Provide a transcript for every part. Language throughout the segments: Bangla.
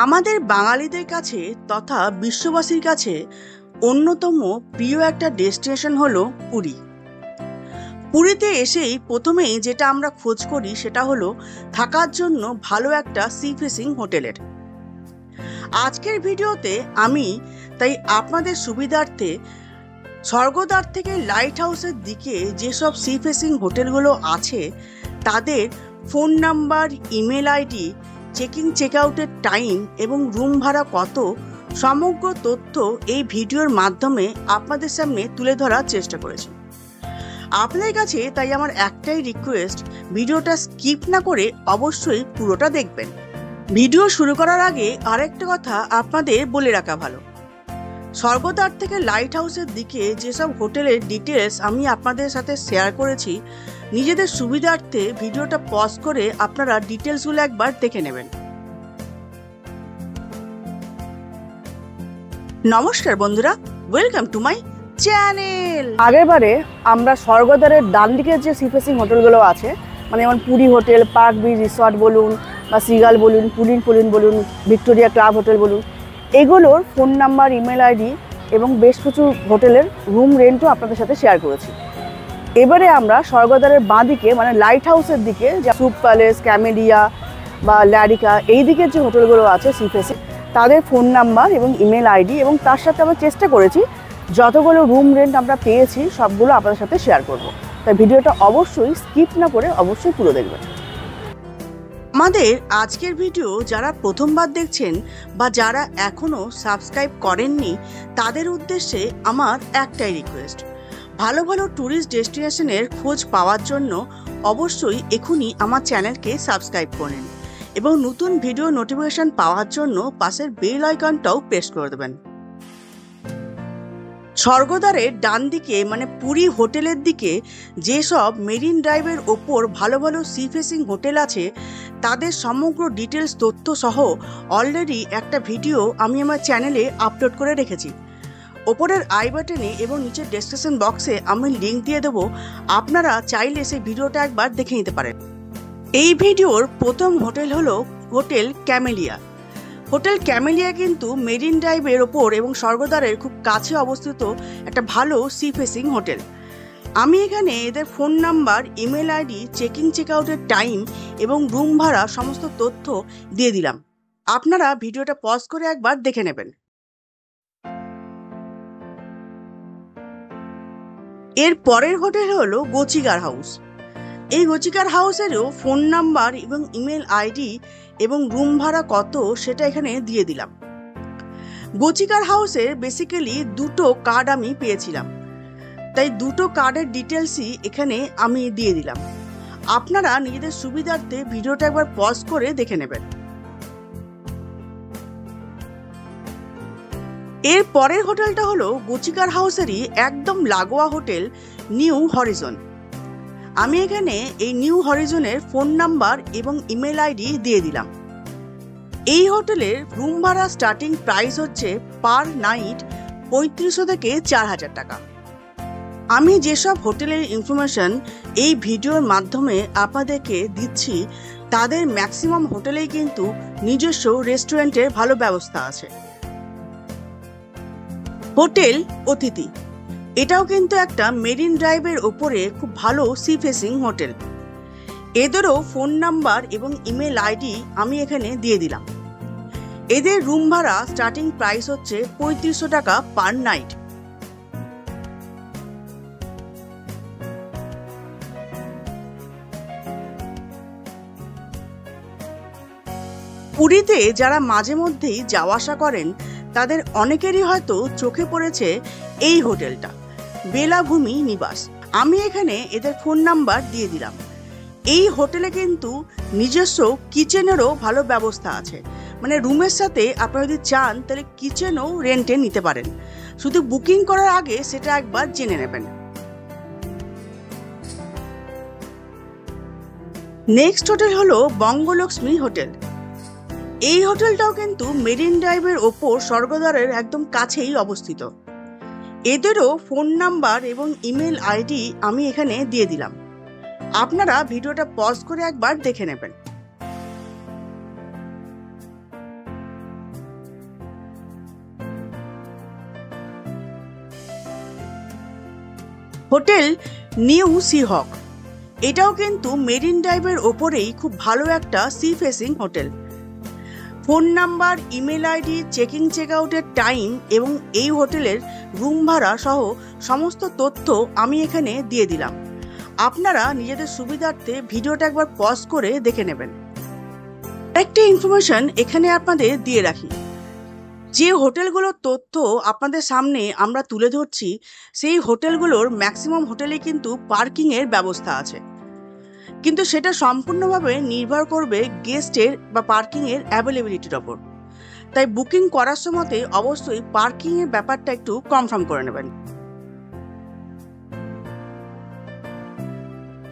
আমাদের বাঙালিদের কাছে তথা বিশ্ববাসীর কাছে অন্যতম প্রিয় একটা ডেস্টিনেশন হলো পুরী। পুরীতে এসেই প্রথমেই যেটা আমরা খোঁজ করি সেটা হলো থাকার জন্য ভালো একটা সি ফেসিং হোটেলের। আজকের ভিডিওতে আমি তাই আপনাদের সুবিধার্থে স্বর্গদ্বার থেকে লাইট হাউসের দিকে যেসব সি ফেসিং হোটেলগুলো আছে তাদের phone number, email ID, checking check আউটের টাইম এবং রুম ভাড়া কত সমগ্র তথ্য এই ভিডিওর মাধ্যমে আপনাদের সামনে তুলে ধরার চেষ্টা করেছি। আপনাদের কাছে তাই আমার একটাই রিকোয়েস্ট, ভিডিওটা স্কিপ না করে অবশ্যই পুরোটা দেখবেন। ভিডিও শুরু করার আগে আরেকটা কথা আপনাদের বলে রাখা ভালো, স্বর্গদ্বার থেকে লাইট হাউসের দিকে যেসব হোটেলের ডিটেলস আমি আপনাদের সাথে শেয়ার করেছি, নিজেদের সুবিধার্থে ভিডিওটা পজ করে আপনারা ডিটেলসগুলো একবার দেখে নেবেন। নমস্কার বন্ধুরা, ওয়েলকাম টু মাই চ্যানেল। আগেরবারে আমরা স্বর্গদ্বারের ডান দিকের যে সি ফেসিং হোটেলগুলো আছে, মানে যেমন Puri hotel, park beach resort বলুন বা সিগাল বলুন, পুলিন বলুন, ভিক্টোরিয়া ক্লাব হোটেল বলুন, এগুলোর ফোন নাম্বার, ইমেল আইডি এবং বেশ কিছু হোটেলের রুম রেন্টও আপনাদের সাথে শেয়ার করেছি। এবারে আমরা স্বর্গদ্বারের বাঁ দিকে মানে লাইট হাউসের দিকে, যা সুপ প্যালেস, ক্যামেলিয়া বা ল্যারিকা, এই দিকের যে হোটেলগুলো আছে সি ফেসিং, তাদের ফোন নাম্বার এবং ইমেল আইডি এবং তার সাথে আমরা চেষ্টা করেছি যতগুলো রুম রেন্ট আমরা পেয়েছি সবগুলো আপনাদের সাথে শেয়ার করব। তাই ভিডিওটা অবশ্যই স্কিপ না করে অবশ্যই পুরো দেখবেন। আমাদের আজকের ভিডিও যারা প্রথমবার দেখছেন বা যারা এখনো সাবস্ক্রাইব করেননি তাদের উদ্দেশ্যে আমার একটাই রিকোয়েস্ট, ভালো ভালো ট্যুরিস্ট ডেস্টিনেশনের খোঁজ পাওয়ার জন্য অবশ্যই এখনই আমার চ্যানেলকে সাবস্ক্রাইব করেন এবং নতুন ভিডিও নোটিফিকেশন পাওয়ার জন্য পাশের বেল আইকনটাও প্রেস করে দেবেন। স্বর্গদ্বারের ডান দিকে মানে পুরী হোটেলের দিকে যেসব মেরিন ড্রাইভের ওপর ভালো ভালো সি ফেসিং হোটেল আছে তাদের সমগ্র ডিটেলস তথ্য সহ অলরেডি একটা ভিডিও আমি আমার চ্যানেলে আপলোড করে রেখেছি। ওপরের আই বাটনে এবং নিচের ডেসক্রিপশন বক্সে আমি লিঙ্ক দিয়ে দেবো, আপনারা চাইলে সেই ভিডিওটা একবার দেখে নিতে পারেন। এই ভিডিওর প্রথম হোটেল হলো হোটেল ক্যামেলিয়া। হোটেল ক্যামেলিয়া কিন্তু মেরিন ড্রাইভের ওপর এবং স্বর্গদ্বারের খুব কাছে অবস্থিত একটা ভালো সি ফেসিং হোটেল। আমি এখানে এদের phone number, email ID, checking check আউটের টাইম এবং রুম ভাড়া সমস্ত তথ্য দিয়ে দিলাম। আপনারা ভিডিওটা পজ করে একবার দেখে নেবেন। এর পরের হোটেল হলো গোচিকার হাউস। এই গোচিকার হাউসেরও ফোন নাম্বার এবং ইমেল আইডি এবং রুম ভাড়া কত সেটা এখানে দিয়ে দিলাম। গোচিকার হাউসের বেসিক্যালি দুটো কার্ড আমি পেয়েছিলাম, তাই দুটো কার্ডের ডিটেলসই এখানে আমি দিয়ে দিলাম। আপনারা নিজেদের সুবিধার্থে ভিডিওটা একবার পজ করে দেখে নেবেন। এর পরের হোটেলটা হলো গোচিকার হাউসেরই একদম লাগোয়া হোটেল নিউ হরিজন। আমি এখানে এই নিউ হরিজনের ফোন নাম্বার এবং ইমেল আইডি দিয়ে দিলাম। এই হোটেলের রুম ভাড়া স্টার্টিং প্রাইস হচ্ছে পার নাইট ৩৫০০ থেকে ৪০০০ টাকা। আমি যেসব হোটেলের ইনফরমেশন এই ভিডিওর মাধ্যমে আপনাদেরকে দিচ্ছি তাদের ম্যাক্সিমাম হোটেলেই কিন্তু নিজস্ব রেস্টুরেন্টের ভালো ব্যবস্থা আছে। হোটেল অতিথি, এটাও কিন্তু একটা মেরিন ড্রাইভের ওপরে খুব ভালো সি ফেসিং হোটেল। এদেরও ফোন নাম্বার এবং ইমেল আইডি আমি এখানে দিয়ে দিলাম। এদের রুম ভাড়া স্টার্টিং প্রাইস হচ্ছে ৩৫০০ টাকা পার নাইট। পুরীতে যারা মাঝে মধ্যেই যাওয়া আসা করেন তাদের অনেকেরই হয়তো চোখে পড়েছে এই হোটেলটা, বেলাভূমি নিবাস। আমি এখানে এদের ফোন নাম্বার দিয়ে দিলাম। এই হোটেলে কিন্তু নিজস্ব কিচেনেরও ভালো ব্যবস্থা আছে, মানে রুমের সাথে আপনারা যদি চান তাহলে কিচেনও রেন্টে নিতে পারেন। শুধু বুকিং করার আগে সেটা একবার জেনে নেবেন। নেক্সট হোটেল হলো বঙ্গলক্ষ্মী হোটেল। এই হোটেলটাও কিন্তু মেরিন ড্রাইভের ওপর স্বর্গদ্বারের একদম কাছেই অবস্থিত। এদেরও ফোন নাম্বার এবং ইমেল আইডি আমি এখানে দিয়ে দিলাম। আপনারা ভিডিওটা পজ করে একবার দেখে নেবেন। হোটেল নিউ সিহক, এটাও কিন্তু মেরিন ড্রাইভের ওপরেই খুব ভালো একটা sea facing hotel. Phone number, email ID, checking check আউটের টাইম এবং এই হোটেলের রুম ভাড়া সহ সমস্ত তথ্য আমি এখানে দিয়ে দিলাম। আপনারা নিজেদের সুবিধার্থে ভিডিওটা একবার পজ করে দেখে নেবেন। একটা ইনফরমেশন এখানে আপনাদের দিয়ে রাখি, যে হোটেলগুলোর তথ্য আপনাদের সামনে আমরা তুলে ধরছি সেই হোটেলগুলোর ম্যাক্সিমাম হোটেলে কিন্তু পার্কিংয়ের ব্যবস্থা আছে, কিন্তু সেটা সম্পূর্ণভাবে নির্ভর করবে গেস্টের বা পার্কিংয়ের অ্যাভেলেবিলিটির ওপর। তাই বুকিং করার সময়তে অবশ্যই পার্কিংয়ের ব্যাপারটা একটু কনফার্ম করে নেবেন।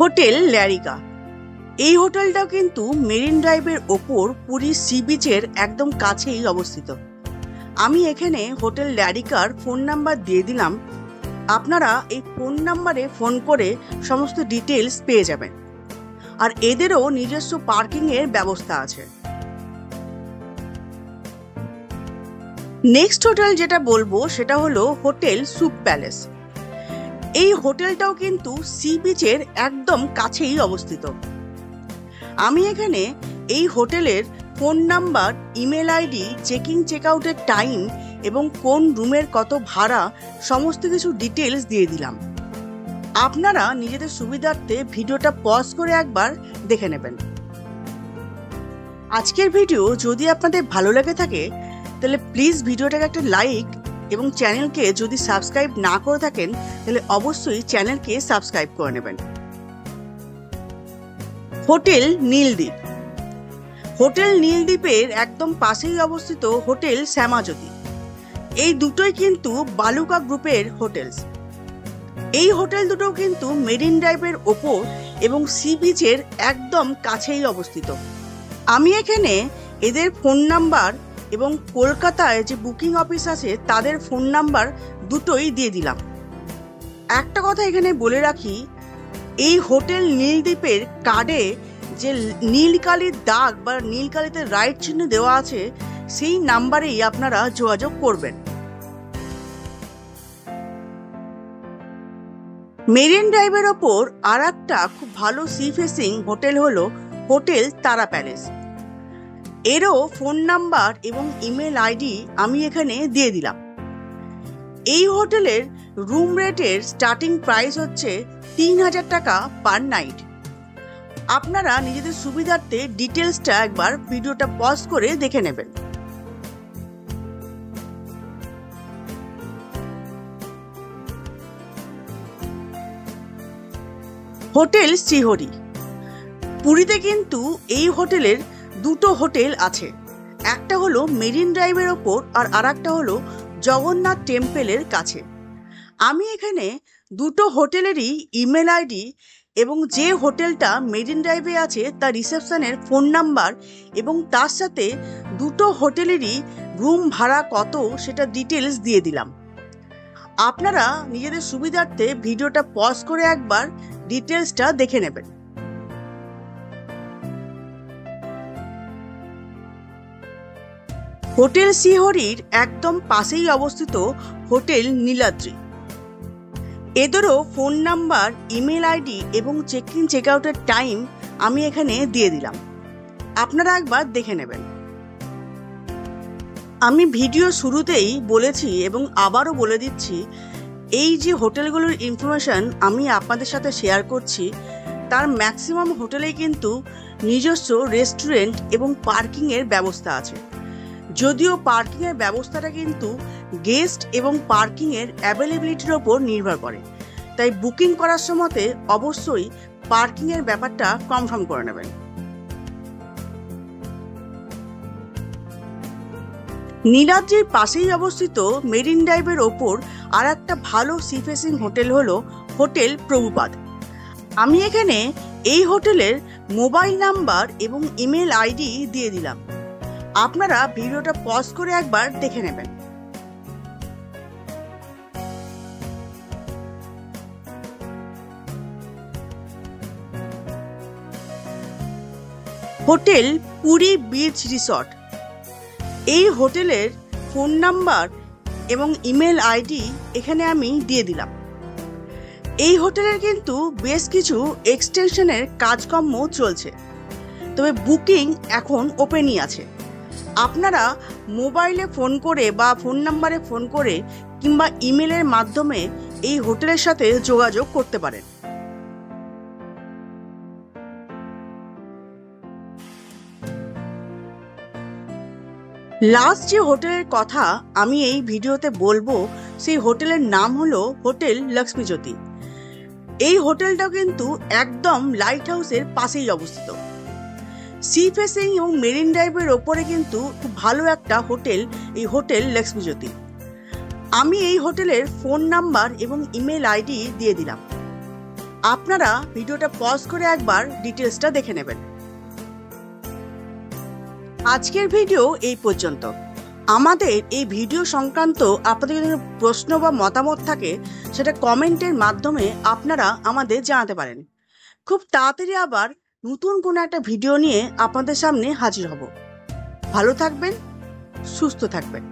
হোটেল ল্যারিকা, এই হোটেলটাও কিন্তু মেরিন ড্রাইভের ওপর পুরী সি বিচের একদম কাছেই অবস্থিত। আমি এখানে হোটেল ল্যারিকার ফোন নাম্বার দিয়ে দিলাম, আপনারা এই ফোন নাম্বারে ফোন করে সমস্ত ডিটেলস পেয়ে যাবেন। আর এদেরও নিজস্ব পার্কিংয়ের ব্যবস্থা আছে। নেক্সট হোটেল যেটা বলবো সেটা হলো হোটেল সুপ প্যালেস। এই হোটেলটাও কিন্তু সি বিচের একদম কাছেই অবস্থিত। আমি এখানে এই হোটেলের phone number, email ID, checking check আউটের টাইম এবং কোন রুমের কত ভাড়া সমস্ত কিছু ডিটেলস দিয়ে দিলাম। আপনারা নিজেদের সুবিধার্থে ভিডিওটা পজ করে একবার দেখে নেবেন। আজকের ভিডিও যদি আপনাদের ভালো লেগে থাকে তাহলে প্লিজ ভিডিওটাকে একটা লাইক এবং চ্যানেলকে যদি সাবস্ক্রাইব না করে থাকেন তাহলে অবশ্যই চ্যানেলকে সাবস্ক্রাইব করে নেবেন। হোটেল নীলদ্বীপ, হোটেল নীলদ্বীপের একদম পাশেই অবস্থিত হোটেল শ্যামাজ্যোতি। এই দুটোই কিন্তু বালুকা গ্রুপের হোটেলস। এই হোটেল দুটো কিন্তু মেরিন ড্রাইভের ওপর এবং সি বিচের একদম কাছেই অবস্থিত। আমি এখানে এদের ফোন নাম্বার এবং কলকাতায় যে বুকিং অফিস আছে তাদের ফোন নাম্বার দুটোই দিয়ে দিলাম। একটা কথা এখানে বলে রাখি, এই হোটেল নীলদ্বীপের কার্ডে যে নীলকালির দাগ বা নীলকালিতে রাইট চিহ্ন দেওয়া আছে সেই নাম্বারেই আপনারা যোগাযোগ করবেন। মেরিন ড্রাইভের ওপর আর একটা খুব ভালো সি ফেসিং হোটেল হলো হোটেল তারা প্যালেস। এরও ফোন নাম্বার এবং ইমেল আইডি আমি এখানে দিয়ে দিলাম। এই হোটেলের রুম রেটের স্টার্টিং প্রাইস হচ্ছে 3000 টাকা পার নাইট। আপনারা নিজেদের সুবিধার্থে ডিটেলসটা একবার ভিডিওটা পজ করে দেখে নেবেন। হোটেল শ্রীহরি, পুরীতে কিন্তু এই হোটেলের দুটো হোটেল আছে, একটা হলো মেরিন ড্রাইভের ওপর আর আরেকটা হলো জগন্নাথ টেম্পলের কাছে। আমি এখানে দুটো হোটেলেরই ইমেল আইডি এবং যে হোটেলটা মেরিন ড্রাইভে আছে তার রিসেপশনের ফোন নাম্বার এবং তার সাথে দুটো হোটেলেরই রুম ভাড়া কত সেটা ডিটেলস দিয়ে দিলাম। আপনারা নিজেদের সুবিধার্থে ভিডিওটা পজ করে একবার ডিটেলসটা দেখে নেবেন। হোটেল শ্রীহরির একদম পাশেই অবস্থিত হোটেল নীলাদ্রি। এদেরও ফোন নাম্বার, ইমেল আইডি এবং চেক ইন চেক আউটের টাইম আমি এখানে দিয়ে দিলাম। আপনারা একবার দেখে নেবেন। আমি ভিডিও শুরুতেই বলেছি এবং আবারও বলে দিচ্ছি, এই যে হোটেলগুলোর ইনফরমেশন আমি আপনাদের সাথে শেয়ার করছি তার ম্যাক্সিমাম হোটেলেই কিন্তু নিজস্ব রেস্টুরেন্ট এবং পার্কিংয়ের ব্যবস্থা আছে। যদিও পার্কিংয়ের ব্যবস্থাটা কিন্তু গেস্ট এবং পার্কিংয়ের অ্যাভেলেবিলিটির ওপর নির্ভর করে, তাই বুকিং করার সময়তে অবশ্যই পার্কিংয়ের ব্যাপারটা কনফার্ম করে নেবেন। নীলাদ্রির পাশেই অবস্থিত মেরিন ড্রাইভের ওপর আর একটা ভালো সি ফেসিং হোটেল হলো হোটেল প্রভুপাদ। আমি এখানে এই হোটেলের মোবাইল নাম্বার এবং ইমেল আইডি দিয়ে দিলাম। আপনারা ভিডিওটা পজ করে একবার দেখে নেবেন। হোটেল পুরী বিচ রিসর্ট, এই হোটেলের ফোন নাম্বার এবং ইমেল আইডি এখানে আমি দিয়ে দিলাম। এই হোটেলের কিন্তু বেশ কিছু এক্সটেনশনের কাজকর্ম চলছে, তবে বুকিং এখন ওপেনই আছে। আপনারা মোবাইলে ফোন করে বা ফোন নাম্বারে ফোন করে কিংবা ইমেলের মাধ্যমে এই হোটেলের সাথে যোগাযোগ করতে পারেন। লাস্ট যে হোটেলের কথা আমি এই ভিডিওতে বলবো সেই হোটেলের নাম হলো হোটেল লক্ষ্মীজ্যোতি। এই হোটেলটা কিন্তু একদম লাইট হাউসের পাশেই অবস্থিত। সি ফেসিং এবং মেরিন ড্রাইভের ওপরে কিন্তু খুব ভালো একটা হোটেল এই হোটেল লক্ষ্মীজ্যোতি। আমি এই হোটেলের ফোন নাম্বার এবং ইমেল আইডি দিয়ে দিলাম, আপনারা ভিডিওটা পজ করে একবার ডিটেলসটা দেখে নেবেন। আজকের ভিডিও এই পর্যন্ত। আমাদের এই ভিডিও সংক্রান্ত আপনাদের যদি প্রশ্ন বা মতামত থাকে সেটা কমেন্টের মাধ্যমে আপনারা আমাদের জানাতে পারেন। খুব তাড়াতাড়ি আবার নতুন কোনো একটা ভিডিও নিয়ে আপনাদের সামনে হাজির হব। ভালো থাকবেন, সুস্থ থাকবেন।